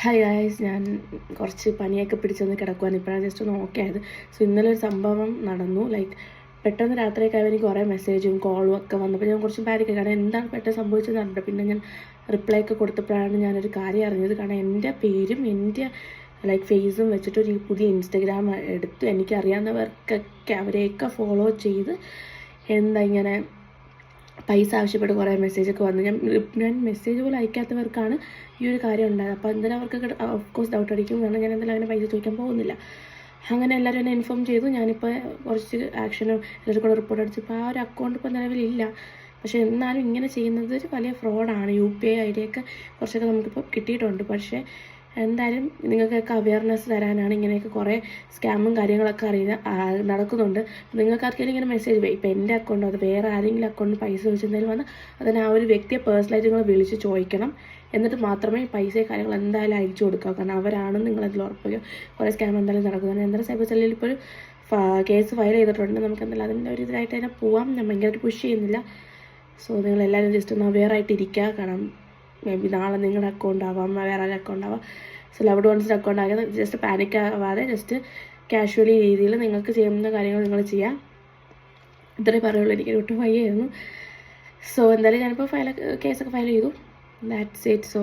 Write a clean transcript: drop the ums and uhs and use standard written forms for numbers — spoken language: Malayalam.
ഹായ് ഗായ്സ്, ഞാൻ കുറച്ച് പനിയൊക്കെ പിടിച്ചൊന്ന് കിടക്കുവാണ്. ഇപ്പോഴാണ് ജസ്റ്റ് ഒന്ന് ഓക്കെ ആയത്. സോ ഇന്നലെ ഒരു സംഭവം നടന്നു. ലൈക്ക് പെട്ടെന്ന് രാത്രിയൊക്കെ എനിക്ക് കുറേ മെസ്സേജും കോളും ഒക്കെ വന്നപ്പോൾ ഞാൻ കുറച്ച് പാനിക്കായി. കാരണം എന്താണ് പെട്ടെന്ന് സംഭവിച്ചതെന്ന് അറിഞ്ഞിട്ട് പിന്നെ ഞാൻ റിപ്ലൈ ഒക്കെ കൊടുത്തപ്പോഴാണ് ഞാനൊരു കാര്യം അറിഞ്ഞത്. കാരണം എൻ്റെ പേരും എൻ്റെ ലൈക്ക് ഫേസും വെച്ചിട്ടൊരു പുതിയ ഇൻസ്റ്റഗ്രാം എടുത്തു. എനിക്കറിയാവുന്നവർക്കൊക്കെ അവരെയൊക്കെ ഫോളോ ചെയ്ത് ഇങ്ങനെ പൈസ ആവശ്യപ്പെട്ട് കുറേ മെസ്സേജൊക്കെ വന്നു. ഞാൻ മെസ്സേജ് പോലും അയക്കാത്തവർക്കാണ് ഈ ഒരു കാര്യം ഉണ്ടായത്. അപ്പോൾ എന്തായാലും അവർക്കൊക്കെ ഓഫ്കോഴ്സ് ഡൗട്ട് അടിക്കും. കാരണം ഞാൻ എന്തായാലും അങ്ങനെ പൈസ ചോദിക്കാൻ പോകുന്നില്ല. അങ്ങനെ എല്ലാവരും എന്നെ ഇൻഫോം ചെയ്തു. ഞാനിപ്പോൾ കുറച്ച് ആക്ഷനും എല്ലാവരും കൂടെ റിപ്പോർട്ട് അടിച്ചപ്പോൾ ആ ഒരു അക്കൗണ്ട് ഇപ്പോൾ നിലവിലില്ല. പക്ഷേ എന്നാലും ഇങ്ങനെ ചെയ്യുന്നത് ഒരു വലിയ ഫ്രോഡാണ്. UPI ID ഒക്കെ കുറച്ചൊക്കെ നമുക്കിപ്പോൾ കിട്ടിയിട്ടുണ്ട്. പക്ഷേ എന്തായാലും നിങ്ങൾക്കൊക്കെ അവയർനെസ് തരാനാണ്. ഇങ്ങനെയൊക്കെ കുറേ സ്കാമും കാര്യങ്ങളൊക്കെ നടക്കുന്നുണ്ട്. നിങ്ങൾക്ക് ആർക്കെങ്കിലും ഇങ്ങനെ മെസ്സേജ് പോയി, ഇപ്പോൾ എൻ്റെ അക്കൗണ്ടോ അത് വേറെ ആരെങ്കിലും അക്കൗണ്ടിൽ പൈസ ചോദിച്ചെന്തെങ്കിലും വന്ന് അതിന് ആ ഒരു വ്യക്തിയെ പേഴ്സണലായിട്ട് നിങ്ങൾ വിളിച്ച് ചോദിക്കണം. എന്നിട്ട് മാത്രമേ പൈസ കാര്യങ്ങൾ എന്തായാലും അയച്ചു കൊടുക്കുക. കാരണം അവരാണെന്ന് നിങ്ങളതിൽ ഉറപ്പിക്കുക. കുറേ സ്കാം എന്തായാലും നടക്കുന്നത്. എന്തായാലും സൈബർ സെല്ലിൽ ഇപ്പോൾ ഒരു കേസ് ഫയൽ ചെയ്തിട്ടുണ്ട്. നമുക്ക് എന്തായാലും അതിൻ്റെ ഒരു ഇതിലായിട്ട് തന്നെ പോവാം. ഞാൻ ഭയങ്കരമായിട്ട് പുഷ് ചെയ്യുന്നില്ല. സോ നിങ്ങളെല്ലാവരും ജസ്റ്റ് ഒന്ന് അവെയറായിട്ട് ഇരിക്കുക. കാരണം മേ ബി നാളെ നിങ്ങളുടെ അക്കൗണ്ട് ആവാം, വേറെ ഒരു അക്കൗണ്ട് ആവാം. സോ ലവ്ഡ് വൺസിൻ്റെ അക്കൗണ്ട് ആകാതെ ജസ്റ്റ് പാനിക് ആവാതെ ജസ്റ്റ് കാഷ്വലി രീതിയിൽ നിങ്ങൾക്ക് ചെയ്യുന്ന കാര്യങ്ങൾ നിങ്ങൾ ചെയ്യാം. ഇത്രയും പറയുള്ളൂ. എനിക്ക് ഒട്ടും വയ്യായിരുന്നു. സോ എന്തായാലും ഞാനിപ്പോൾ കേസൊക്കെ ഫയൽ ചെയ്തു. That's it. സോ